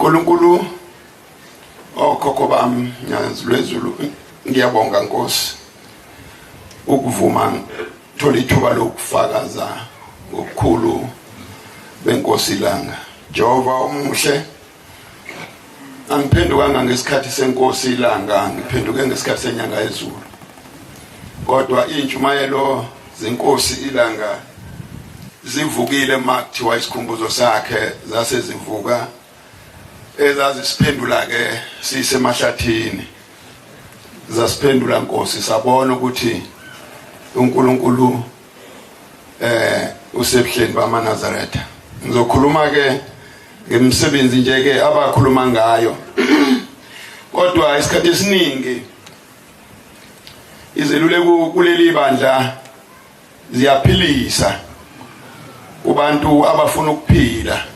uNkulunkulu okhokho bami nyanzulezulu ngiyabonga Nkosi ukuvuma thola ithuba lokufakaza ukukhulu benkosi ilanga Jehova umuhle angiphendukanga ngesikhathi senkosi ilanga ngiphenduke ngesikhathi senyanga yezulu kodwa intshumayelo zenkosi ilanga zivukile makuthiwa isikhumbuzo sakhe zase zivuka ezazisiphendula ke sisemahlathini zasiphendula Nkosi sabona ukuthi uNkulunkulu usebuhleni bamaNazaretha ngizokhuluma ke ngemsebenzi nje ke abakhuluma ngayo kodwa isikhathi esiningi izeluleko kuleli bandla ziyaphilisa kubantu abafuna ukuphila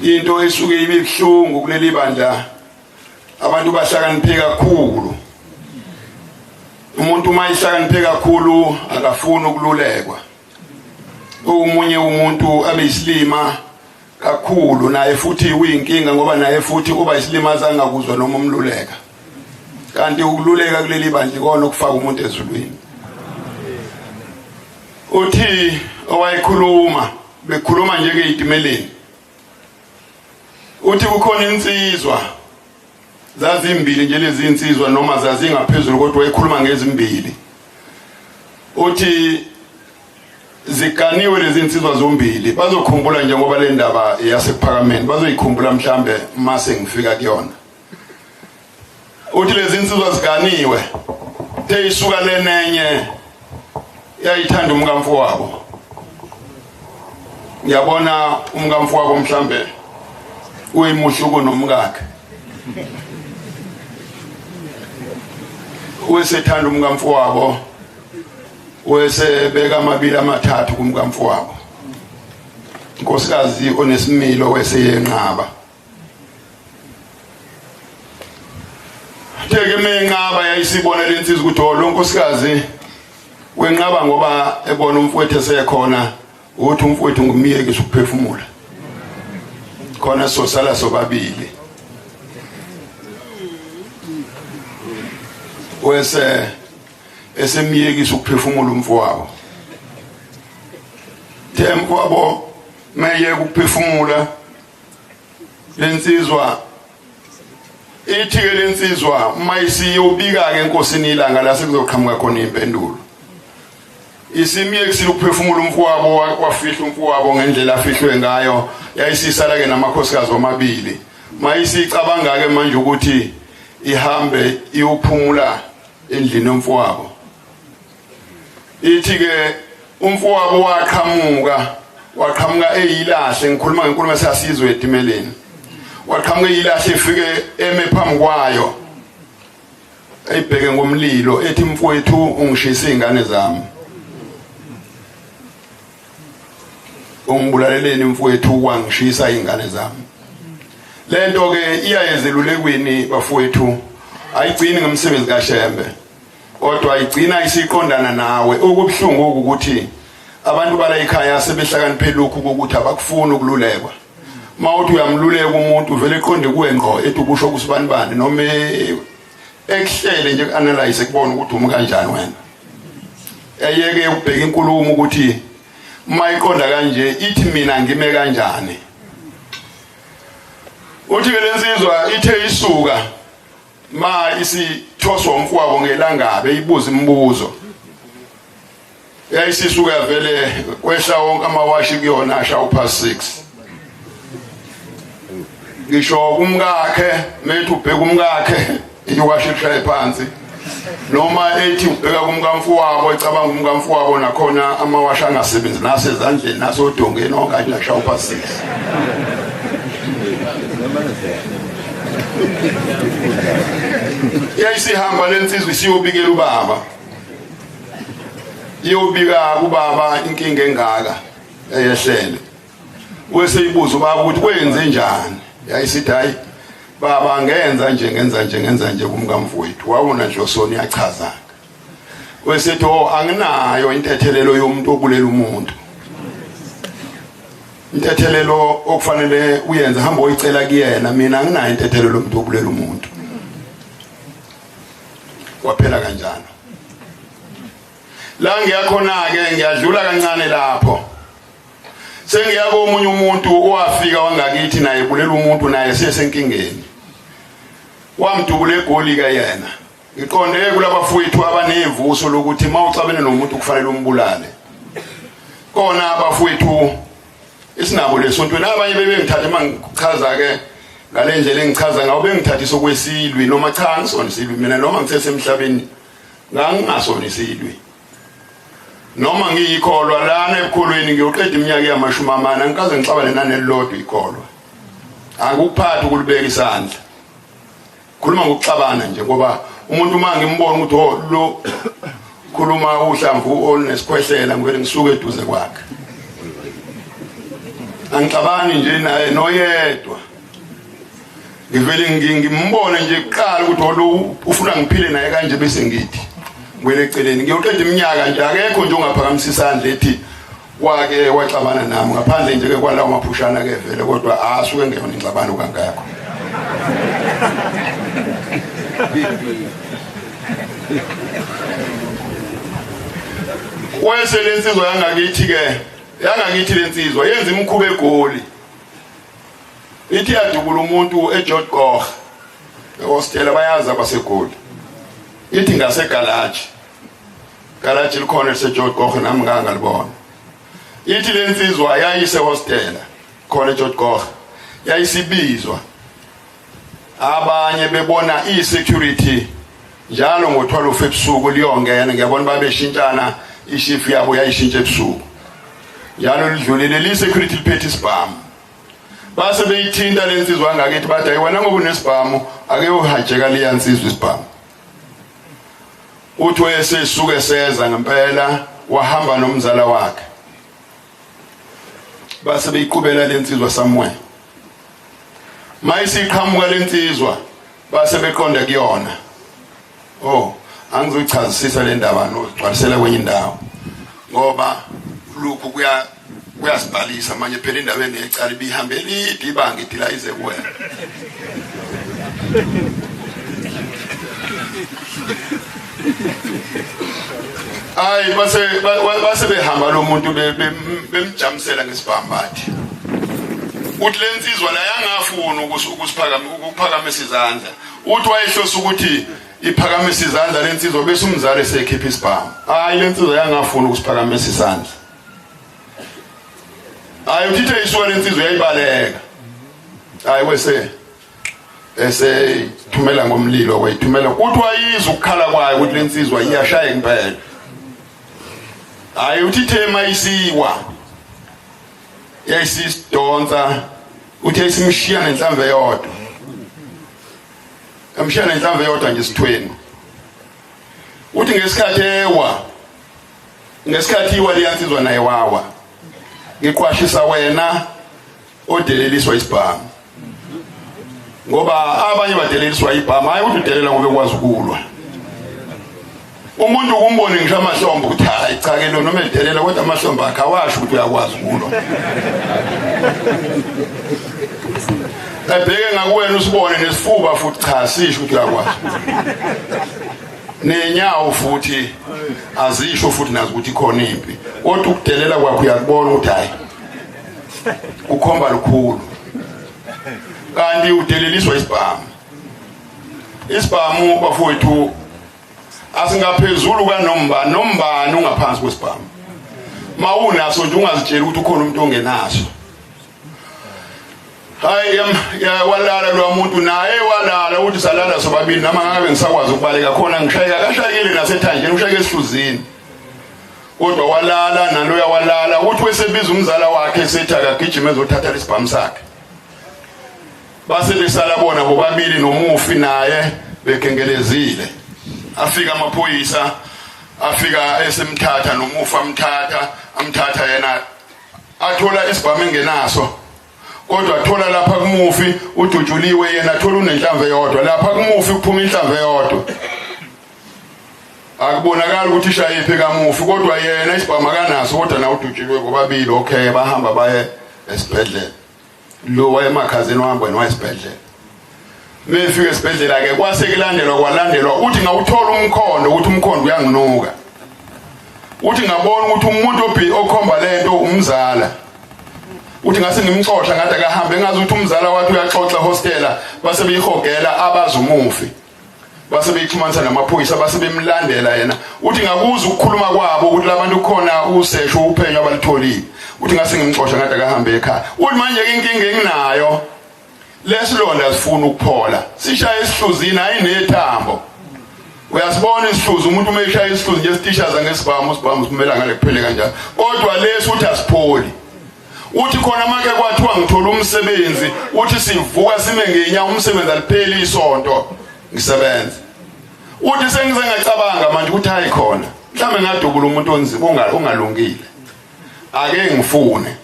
into esuke ibibhlungu kuleli bandla abantu bahlakaniphe kakhulu umuntu mayihlakaniphe kakhulu akafuni ukululekwa umunye umuntu abeyisilima kakhulu naye futhi uyinkinga ngoba naye futhi kuba isilimaza angakuzwa noma umluleka kanti ukululeka kuleli bandla kona ukufaka umuntu ezulwini uthi owayikhuluma bekhuluma nje ngeyitimeleni uthi kukhona insizwa zazimbili nje lezi insizwa noma zazingaphezulu kodwa wayekhuluma ngezimbili uthi zikaniwe lezi insizwa zombili bazokhumbula nje ngoba le ndaba yasephakameni bazoyikhumbula mhlambe mase ngifika kuyona uthi lezi insizwa zikaniwe teyisuka lenenye yayithanda umkamfo wabo ngiyabona umkamfo wabo mhlambe uyimuhluko nomkakhe wesethanda umkamfo wabo wesebeka amabili amathathu kumkamfo wabo inkosikazi onesimilo weseyenqaba teke menqaba yayisibona lensizwa ukuthi lo nkosikazi wenqaba ngoba ebona umfowethu esekhona uthi umfowethu ngumiyekisa ukuphefumula khona sosala sobabili wese esemiyekisa ukuphefumula umfowabo tempo wabo meye ukuphefumula lensizwa ithi ke lensizwa mayisiyobika ke enkosini ilanga la sekuzoqhamuka khona impendulo isimiyekisa ukuphefumula umfowabo wafihla umfowabo ngendlela afihlwe ngayo yayisisala ke namakhosikazi omabili mayisicabanga ke manje ukuthi ihambe iyophumula endlini yomfowabo ithi ke umfowabo waqhamuka eyilahle ngikhuluma ngenkulumo esasizwe etimeleni waqhamuka eyilahle ifike eme phambi kwayo ayibheke ngomlilo ethi mfowethu ungishisa izingane zami ungibulaleleni mfowethu wangishisa izingane zami lento ke iyayezelulekweni bafowethu ayigcini ngomsebenzi kaShembe kodwa ayigcina isiqondana nawe okubhlungu ukuthi abantu bala ekhaya sebehlakaniphe lokhu ukuthi abakufuni ukululekwa mawuthi uyamluleka umuntu vele eqonde kuwe ngqo ethi ukusho kusibani noma ekuhlele nje analyze kubona ukuthi uma kanjani wena eyeke ukubheka inkulumo ukuthi mayiqonda kanje ithi mina ngime kanjani uthi ke lensizwa ithe isuka ma isithoswa umfowabo ngelangabe ibuza imibuzo yayisisuka vele kwehla wonke amawashi kuyona asha upast 6 ngisho umkakhe methu ubheka umkakhe iwashi kushaye phansi noma ethi ubheka kumkamfowabo ecabanga umkamfowabo nakhona amawashi angasebenzi nasezandleni nasodongeni onke asha upast 6 yayisihamba lensizwe siyobikela ubaba iyobika kubaba inkinga engaka eyehlele weseyibuza ubaba ukuthi kwenze njani yayisithi hayi baba ngenza nje kumkamfowethu wawona nje sona iyachaza wesethi anginayo intethelelo yomuntu obulela umuntu intethelelo okufanele uyenze hamba uyicela kuyena mina anginayo intethelelo umuntu obulela umuntu waphela kanjalo la ngiyakhona ke ngiyadlula kancane lapho sengiyako omunye umuntu owafika wangakithi naye bulela umuntu naye sisenkingeni wamdubula egoli ka yena ngiqonde kulabafowethu abanevuso lokuthi mawucabene nomuntu kufanele umbulale kona abafowethu isinabo lesontweni abanye bebengithatha mangichaza ke ngalendlela engichaza ngawo bengithathisa okwesilwi noma cha ngisonisile mina noma ngithethe emhlabeni ngangingasonisile noma ngiyikholwa lana ebukholweni ngiyoqeda iminyaka yama40 ngikaze ngixabane nanelilodwa ikholwa akuphatha ukulibeka isandla khuluma ngokuxabana nje ngoba umuntu mangimbona ukuthi lo khuluma uhlamvu olunesikhwehlela ngivele ngisuke eduze kwakhe angixabani nje naye noyedwa ngivele ngimbone nje kuqala ukuthi lo ufuna ngiphile naye kanje bese ngithi ngwele eceleni ngiyoqeda iminyaka nje akekho nje ongaphakamisa isandla ethi wake waxabana nami ngaphandle nje ke kwalawo maphushana ke vele kodwa asuke ngeyona ingxabano kangakho wese lensizwa yangakithi lensizwa yenza imkhuba egoli ithi yadubula umuntu eGeorge Gqor ehostel bayaza basegoli ithi ngaseGalaji likhona eGeorge Gqor nami ngangalibona ithi lensizwa yayise hostel khona eGeorge Gqor yayisibizwa abanye bebona i-security njalo ngo-12 ebusuku liyongena ngiyabona babeshintshana ishift yabo yayishintshe ebusuku njalo lidlulile li-security liphethe isibhamu base beyithinta lensizwa ngakithi bathi ayiwena ngoba unesibhamu ake uhajeka liyansizwa isibhamu uthi wayesisuke seza ngempela wahamba nomzala wakhe base beyiqhubela lensizwa somewhere mayisiqhamuka lensizwa base beqonda kuyona angizoyichazisisa le ndaba nogcwalisela kwenye indawo ngoba lokhu kuyasibhalisa manje phela indaba engecala ibihambela ibanga idila ize kuwena ayi base behamba lo muntu bemjamisela ngesibhambathi uthi lensizwa la yangafuna ukuphakamisa izandla uthi wayehlosa ukuthi iphakamisa izandla lensizwa bese umzali esekhipha isibhamu hayi lensizwa yangafuna ukusiphakamisa izandla hayi uthi isuka lensizwa yayibaleka hayi wese thumela ngomlilo wayithumela uthi wayizwa ukukhala kwayo ukuthi lensizwa iyashaya impela hayi uthi thema isiwa yayisidonsa uthi yayisimshiya nenhlamvu eyodwa amshiya nenhlamvu eyodwa nje sithweni uthi ngesikhathi iwa liyansizwa naye wawa ngiqwashisa wena odeleliswa isibhamu ngoba abanye badeleliswa ibhamu hayi ukuthi udelela ngoba ekwazi ukulwa umuntu kumbone ngisho amahlombe ukuthi hayi cha ke lo noma elidelela kodwa amahlombe akhe awasho ukuthi uyakwazi ukulwa abheke ngakuwena usibone nesifuba futhi cha sisho ukuthi uyakwazi nenyawo futhi azisho futhi nazi ukuthi khona impi kodwa ukudelela kwakho uyakubona ukuthi hayi ukhomba lukhulu kanti udeleliswa isibhamu bafowethu asingaphezulu nombani ungaphansi kwesibhamu mawunaso nje ungazitshela ukuthi ukhona umuntu ongenaso hayi walala lo muntu naye walala uthi salala sobabili nama ngabe ngisakwazi ukubaleka khona ngishayeka kashayekile nasethanjeni ushayeke esihluzini kodwa walala naloya walala uthi wesebiza umzala wakhe esethi akagijima ezothatha lesibhamu sakhe base besala bona bobabili nomufi naye bekengelezile afika amaphoyisa afika esemthatha nomufi amthatha yena athola isibhamu engenaso kodwa athola lapha kumufi udujuliwe yena athola unenhlamvu eyodwa lapha kumufi kuphuma inhlamvu eyodwa akubonakala ukuthi ishayiphi kamufi kodwa yena isibhamu akanaso kodwa na udujuliwe bobabili okay bahamba baye esibhedlela lo wayemakhazeni wahamba noyesibhedlela mefika esibhedlela ke kwalandelwa uthi ngawuthola umkhondo ukuthi umkhondo uyanginuka uthi ngabona ukuthi umuntu okhomba lento umzala uthi ngase ngimxoxa ngathi akahambe ngazi ukuthi umzala wathi uyaxoxa hostela base beyihogela abazumufi base beyixhumanisa namaphoyisa base bemlandela yena uthi ngakuza ukukhuluma kwabo ukuthi labantu khona usesho uphenyo abalitholile uthi ngase ngimxoxa ngathi akahambe ekhaya uthi manje inkinga enginayo lesilonda sifuna ukuphola sishaya isihluzini ayinethambo uyasibona isihluzi umuntu uma eshaya isihluzi nje sitishaza ngesibhamu kumele ngale kuphele kanjalo kodwa lesi uthi asipholi uthi khona make kwathiwa ngithola umsebenzi uthi sivuka sime ngenya umsebenzi alipheli isonto ngisebenza uthi sengize ngacabanga manje ukuthi hayi khona mhlambe ngadubula umuntu onzima ongalungile ake ngifune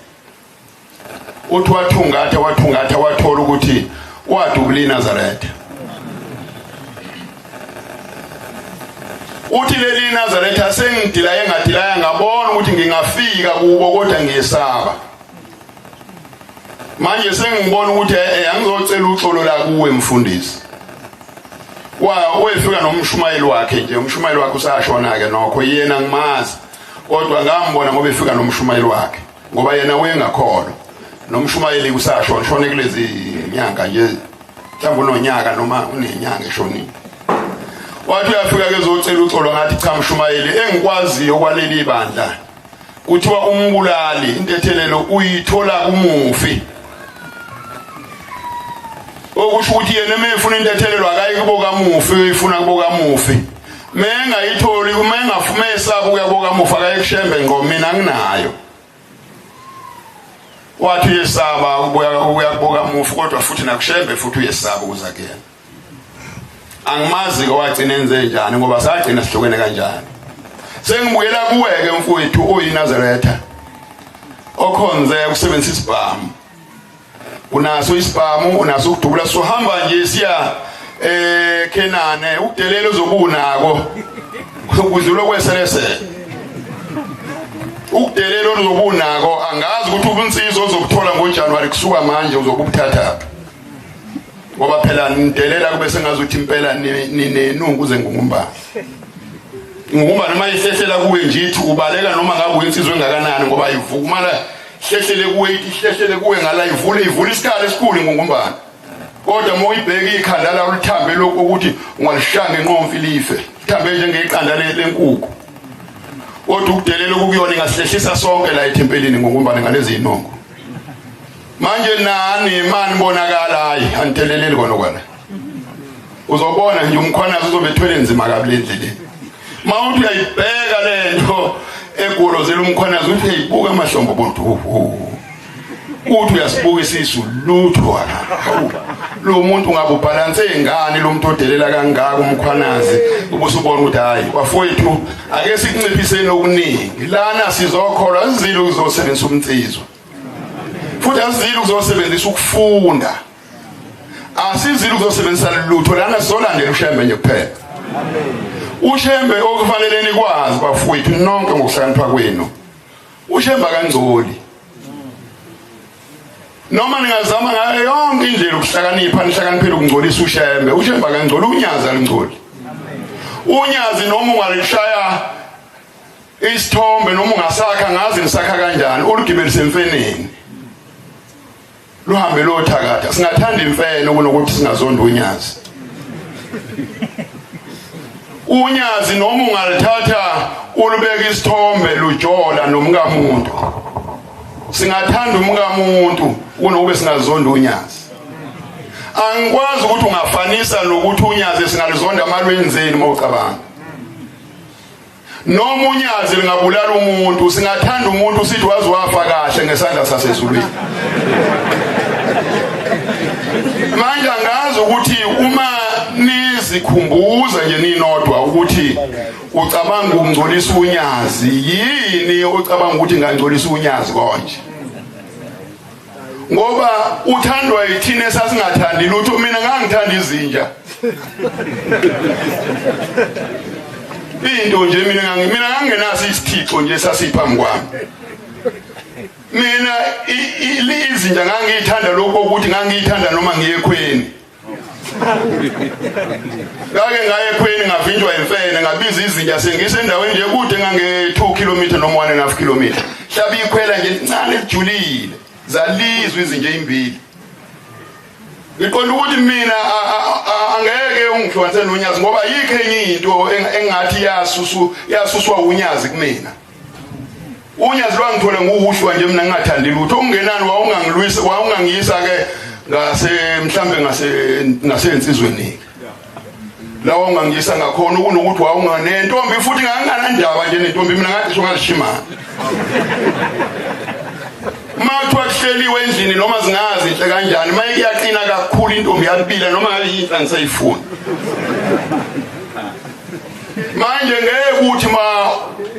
uthi wathungatha wathola ukuthi wadubula iNazaretha uthi leli iNazaretha engadilaya ngabona ukuthi ngingafika kubo kodwa ngiyesaba manje sengibona ukuthi angizocela uxolo la kuwe mfundisi wefika nomshumayeli wakhe nje umshumayeli wakhe usashona ke nokho yena ngimazi kodwa ngambona ngoba efika nomshumayeli wakhe ngoba yena uyengakholwa nomshumayeli usashona shone kulezi inyanga nje mhlawumbe unonyaka noma unenyanga eshonile wathi uyafika ke ezocela uxolo ngathi cha mshumayeli engikwaziyo kwaleli ibandla kuthiwa umbulali intethelelo uyithola kumufi okusho ukuthi yena mefuna intethelelo akayikuboka mufi uyifuna kuboka mufi mengayitholi uma engafuma esaba ukuyaboka mufi akayekushembe ngoba mina nginayo wathi uyesaba ukuyaboka mufi kodwa futhi nakushembe futhi uyesaba ukuzakela angimazi kwagcina enze njani ngoba sagcina sihlokene kanjani sengibuyela kuweke mfowethu oyiNazaretha okhonze ukusebenzisa isibhamu unaso isibhamu unaso ukudubula sohamba nje siya Kenane ukudelela uzobunako ukuzula kweselese ukudelela uzobunako angazi ukuthi ubunsizo uzokuthola ngoJanuary kusuka manje uzobuthatha ngoba phela nidelela kube sengazuthi impela ninenungu kuze ngumba noma ihlehlele kuwe nje ithi ubaleka noma ngabe insizwe engakanani ngoba ivuma la ihlehlele kuwe ngala ivule isikhala esikhulu ngokumbana kodwa uma uyibheka ikhanda la ulithambe lokho ukuthi ungalishanga enqomfi life lithambe njengeqanda lenkukhu kodwa ukudelela ukuyona ingasihleshisa sonke la ethempelini ngokumbana ngalezi inongo manje nani imani bonakala hayi aniteleleli kona uzobona nje umkhwanazi uzobethwele nzima kabi endleleni mawuthi uyayibheka lento egolozela umkhwanazi uthi uyibuka amahlombo bonke uthi uyasibuka isisu lutho lo muntu ngabe ubalance ngani lo muntu odelela kangaka umkhwanazi ubusubona ukuthi hayi bafowethu ake sikunciphiseni okuningi lana sizokholwa azizile ukuzosebenzisa umcizo futhi azizile ukuzosebenzisa ukufunda asizile ukuzosebenzisa lutho lana sizolandela ushembe nje kuphela ushembe okufanele nikwazi bafowethu nonke ngokuhlakanipha kwenu ushemba kangcoli noma ningazama ngayo yonke indlela ukuhlakanipha nihlakaniphela ukungcolisa ushemba kangcoli unyazi alingcoli unyazi noma ungalishaya isithombe noma ungasakha ngazi nisakha kanjani ulugibelise emfeneni luhambe lothakatha singathanda imfene kunokuthi singazonda unyazi unyazi noma ungalithatha ulubeka isithombe lujola nomkamuntu singathanda umkamuntu kunokuba singazonda unyazi angikwazi ukuthi ungafanisa nokuthi unyazi singalizonda amalwenzeni mawucabanga noma unyazi lingabulala umuntu singathanda umuntu sithi wazi wafa kahle ngesandla sasezulwini manje angazi ukuthi uma nizikhumbuza nje ninodwa ukuthi ucabanga ukungcolisa unyazi yini ocabanga ukuthi ngangcolisa unyazi konje ngoba uthandwa yithina esasingathandi lutho mina ngangithanda izinja into nje mina ngangenaso isithixo nje sasiphambi kwami mina izinja ngangiyithanda lokho ukuthi ngangiyithanda noma ngiyekhweni ngake ngaye ekhweni ngavinjwa imfene ngabiza izinja sengisendaweni nje kude ngange 2 km noma 1.5 km hlaba ikhwela nje incane lijulile zalizwe izinja ezimbili ngiqonda ukuthi mina angeke ungihlukanise nonyazi ngoba yikho enye into engathi yasuswa unyazi kumina unyazi lwangithola nguwushwa nje mina ngingathandi lutho ungenani wawungangiyisa ke mhlambe ngasensizweni la wawungangiyisa ngakhona ukunokuthi wawunganentombi futhi nganganandaba nje nentombi mina ngathi ngazishimana mathiwa kuhleliwe endlini noma zingazi inhle kanjani mayike yaqina kakhulu intombi yampila noma ngabe yinhla ngisayifuna manje ngeke uthi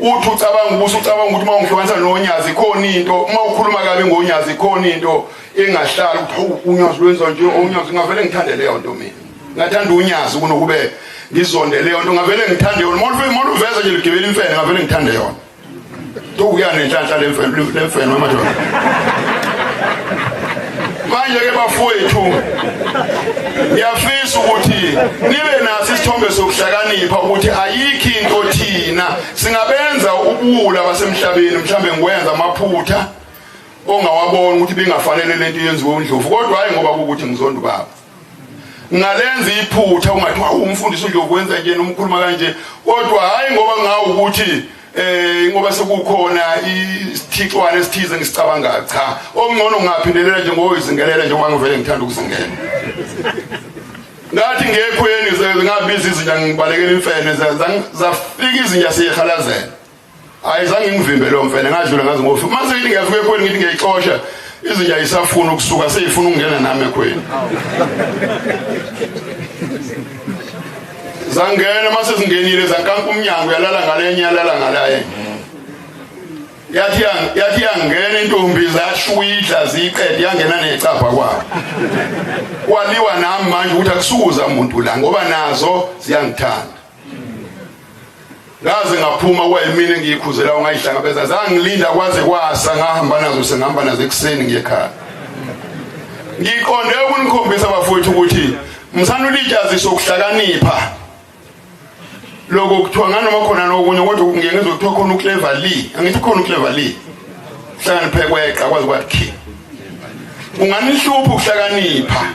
uthi ucabanga ukuthi mawungihlukanisa nonyazi khona into mawukhuluma kabi ngonyazi khona into engahlala ukuthi unyazi lwenza nje unyazi ngavele ngithande leyo nto mina ngathanda unyazi kunokube ngizonde leyo nto ngavele ngithande yona mawufike uveza nje ligibela imfene ngavele ngithande yona ukuyana nenhlanhla lemfene mamadodana manje ke bafowethu ngiyafisa ukuthi nibe naso isithombe sokuhlakanipha ukuthi ayikho into thina singabenza ubuwula basemhlabeni mhlambe ngikwenza amaphutha ongawabona ukuthi bingafanele lento yenziwe uNdlovu kodwa hayi ngoba ukuthi ngizonda baba ngalenza iphutha ungathi umfundisi uNdlovu wenza nje nomkhuluma kanje kodwa hayi ngoba ngawu ukuthi ngoba sekukhona isithixwane esithize ngisicabanga cha okungcono ngaphindelela nje ngoyizingelela njengoba ngivele ngithanda ukuzingela ngathi ngekhweni ngabiza izinja ngibalekela imfene zafika izinja siyehalazela ayizange ngivimbe lo mfene ngadlula ngazi ngofu mase ngithi ngiyafika ekhweni ngithi ngiyixosha izinja isafuna ukusuka seyifuna ukungena nami ekhweni zangena mase zingenile zankanka umnyango yalala ngalenye yalala ngalaye yathi yangena intombi zashwidla ziqede yangena necapha kwabo kwaliwa nami manje ukuthi akusuza umuntu la ngoba nazo ziyangithanda ngaze ngaphuma kwayimini ngiyikhuzela ungayihlangabeza zangilinda kwaze kwasa ngahamba nazo sengihamba nazo ekseni ngekhaya ngiqonde ukunikhombisa bafowethu ukuthi msanulitshazi sokuhlakanipha lokho kuthiwa nganoma khona nokunye kodwa ngiyengezwe kuthiwa khona uClever Lee angithi khona uClever Lee hlakaniphe kweqa kwazi kwathi unganihlupha ukuhlakanipha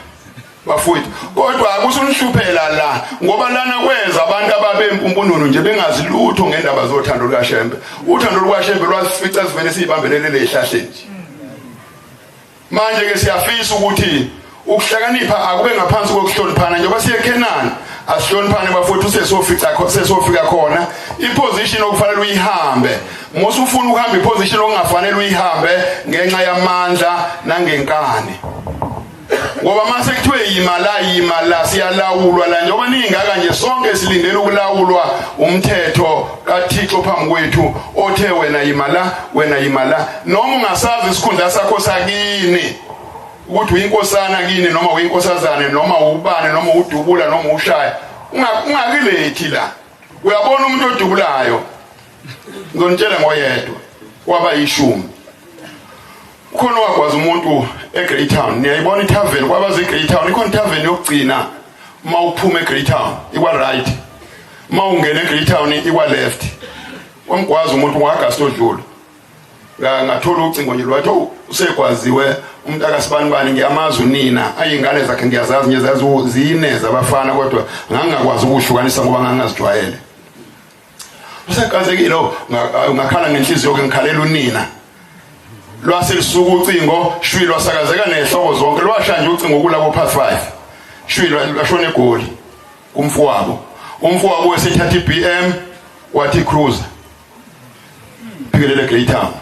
bafowethu kodwa akusunihluphela la ngoba lana kwenza abantu ababempumpununu nje bengazi lutho ngendaba zothando lukaShembe uthando lukaShembe lwasifica sivele sibambelelele ehlahleni manje ke siyafisa ukuthi ukuhlakanipha akube ngaphansi kokuhloniphana njengoba siye eKenani asihloniphane bafowethu sesofika khona iposition okufanele uyihambe mose ufuna ukuhamba iposition okungafanele uyihambe ngenxa yamandla nangenkani ngoba mase kuthiwe yimala siyalawulwa la njengoba ningaka nje sonke silindele ukulawulwa umthetho kaThixo phambi kwethu othe wena yimala noma ungasazi isikhundla sakho sakini ukuthi uyinkosana kini noma uyinkosazane noma ubane noma udubula noma ushaya ungakilethi la uyabona umuntu odubulayo ngizonitshela ngoyedwa kwaba ishumi khona wakwazi umuntu eGreytown niyayibona itavern kwabazi eGreytown ikhona itavern yokugcina mawuphuma eGreytown ikwa right mawungena eGreytown ikwa left kwamgwazi umuntu ngwaGasto Dlulu ngathola ucingo nje lwathi usekwaziwe umuntu akasibanibani ngiyamazi unina ayingane zakhe ngiyazazi ngiyazazi zine zabafana kodwa ngangakwazi ukuhlukanisa ngoba ngangazijwayele usekazekile ngakhala ngenhliziyo ke ngikhalela unina lwaselisuku ucingo shwi lwasakazeka nehloko zonke lwashanje ucingo kulabo past 5 shwi lwashona eGoli kumfowabo umfowabo wesethatha iBM wathi cruiser phikelele eGreytown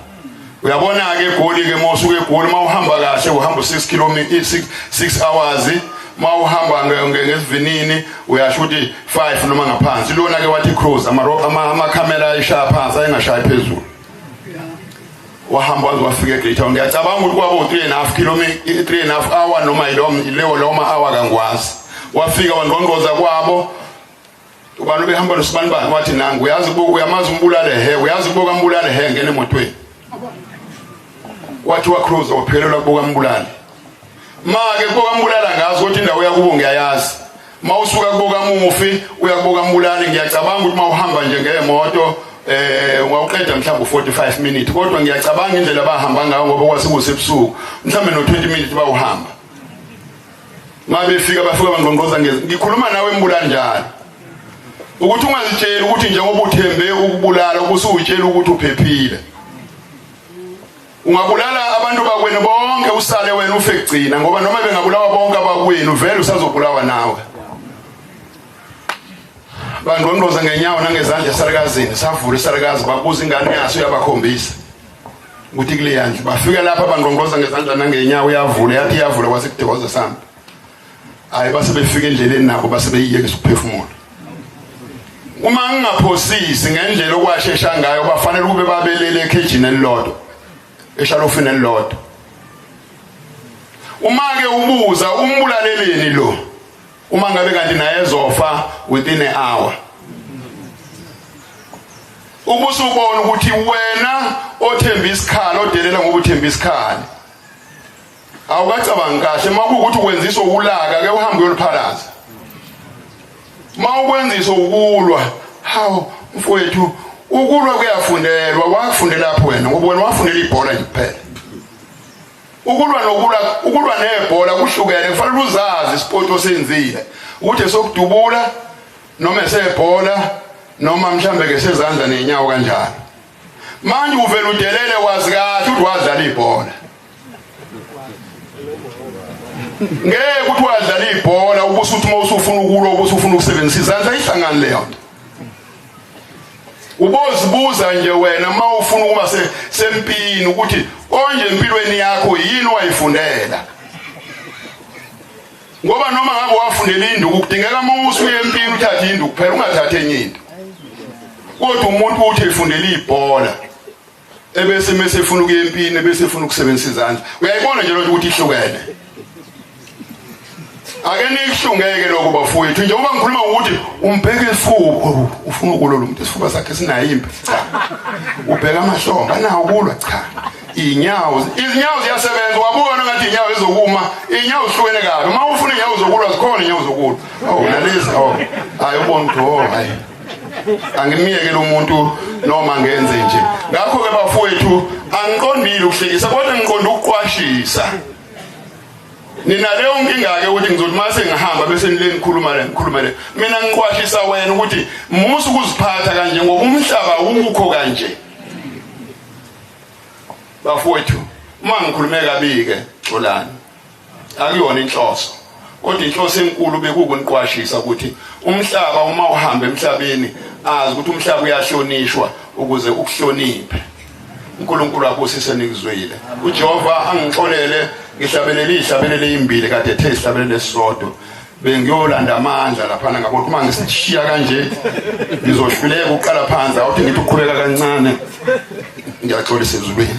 uyabona ke eGoli ke mosuke eGoli mawuhamba kahle uhamba 6 hours mawuhamba ngesivinini uyasho ukuthi 5 noma ngaphansi lona ke wathi cruise ama camera ayishaya phansi ayengashaya phezulu wahamba wafika eGreytown ngiyacabanga ukuthi kwabo 3.5 km 3.5 hour noma ilewo hour kangwazi wafika wangqongqoza kwabo ubani behamba noSibanibani wathi nangu uyamazi umbulale he uyazi kuboka umbulale he ngene emotweni wathi waCruise waphelelwa kubuka Mbulali make kubuka Mbulali ngazi ukuthi indawo yakubo ngiyayazi mawusuka kubuka Mufi uyakubuka Mbulali ngiyacabanga ukuthi mawuhamba nje ngemoto ungaqeda mhlawumbe 45 minutes kodwa ngiyacabanga indlela abahamba ngayo ngoba kwasekusebusuku mhlawumbe no 20 minutes bawuhamba mabefika bafika bangqongqoza ngikhuluma nawe Mbulali njalo ukuthi ungazitshela ukuthi njengoba uthembe ukubulala ubusutshela ukuthi uphephile ungabulala abantu bakwenu bonke usale wena ufe kugcina ngoba noma bengabulawa bonke abakwenu vele usazobulawa nawe bangqongqoza ngenyawo nangezandla esarakazini savula isarakazi babuza ingane yaso yabakhombisa ukuthi kule yandle bafika lapha bangqongqoza ngezandla nangenyawo yavula yathi yavula kwasekudekoza sami hayi base befika endleleni nabo base beyiyeke ukuphefumula uma ngingaphosisi ngendlela okwashesha ngayo bafanele kube babelele ekhejini elilodwa eshalofini elilodwa uma ke ubuza umbulaleleni lo uma ngabe kanti naye ezofa within an hour ubusubona ukuthi wena othemba isikhala odelela ngoba uthemba isikhali awukacabangi kahle makuwukuthi ukwenziswa ukulaka ke uhambe uyoliphalaza mawukwenziswa ukulwa hawo mfowethu ukulwa kuyafundelwa wakufundela lapho wena ngoba wena wafundela ibhola nje kuphela ukulwa nebhola kuhlukene kufanele uzazi isiport osenzile ukuthi esokudubula noma esebhola noma mhlambe ke sezandla nenyawo kanjalo manje uvela udelele wazi kahle ukuthi wadlala ibhola ngeke ukuthi wadlala ibhola ubusuthi mawusufuna ukulwa ubusufuna ukusebenzisa izandla ihlangane leyo nto ubozibuza nje wena mawufuna ukuba sempini ukuthi konje empilweni yakho yini wayifundela ngoba noma ngabe wafundela induku kudingeka mawusuye empini uthathe induku phela ungathathe enye into kodwa umuntu uthi efundela ibhola ebese mesefuna ukuya empini ebese efuna ukusebenzisa izandla uyayibona nje ukuthi ihlukene akeni kuhlungeke lokho bafowethu njengoba ngikhuluma ukuthi umbheke isifuba ufuna ukulwa lo muntu isifuba sakhe sinayimpi ubheka amahlombe anawo kulwa cha izinyawo ziyasebenza wabona ngathi inyawo ezokuma inyawo zihlukene kabi uma ufuna inyawo zokulwa zikhona inyawo zokulwa nalezi hayi ubona ukuthi hayi angimiyeke lo muntu noma ngenze nje ngakho ke bafowethu angiqondile ukuhlekisa kodwa ngiqonda ukuqwashisa nina leyo nkinga ke ukuthi ngizothi mase ngihamba bese nile ngikhuluma le mina ngiqwashisa wena ukuthi musu ukuziphatha kanje ngoba umhlaba ukho kanje bafowethu uma ngikhulume kabi ke xolani akuyona inhloso kodwa inhloso enkulu bekukuniqwashisa ukuthi umhlaba uma uhamba emhlabeni azi ukuthi umhlaba uyahlonishwa ukuze ukuhloniphe uNkulunkulu wakho sisenikuzwile uJehova angixolele ngihlabelele imbili kade ethe sihlabelele sisodwa bengiyolanda amandla lapha ngabona uma ngisishiya kanje ngizohluleka uqala phansi awuthi ngithi uqhubeka kancane ngiyaxolisa ezulwini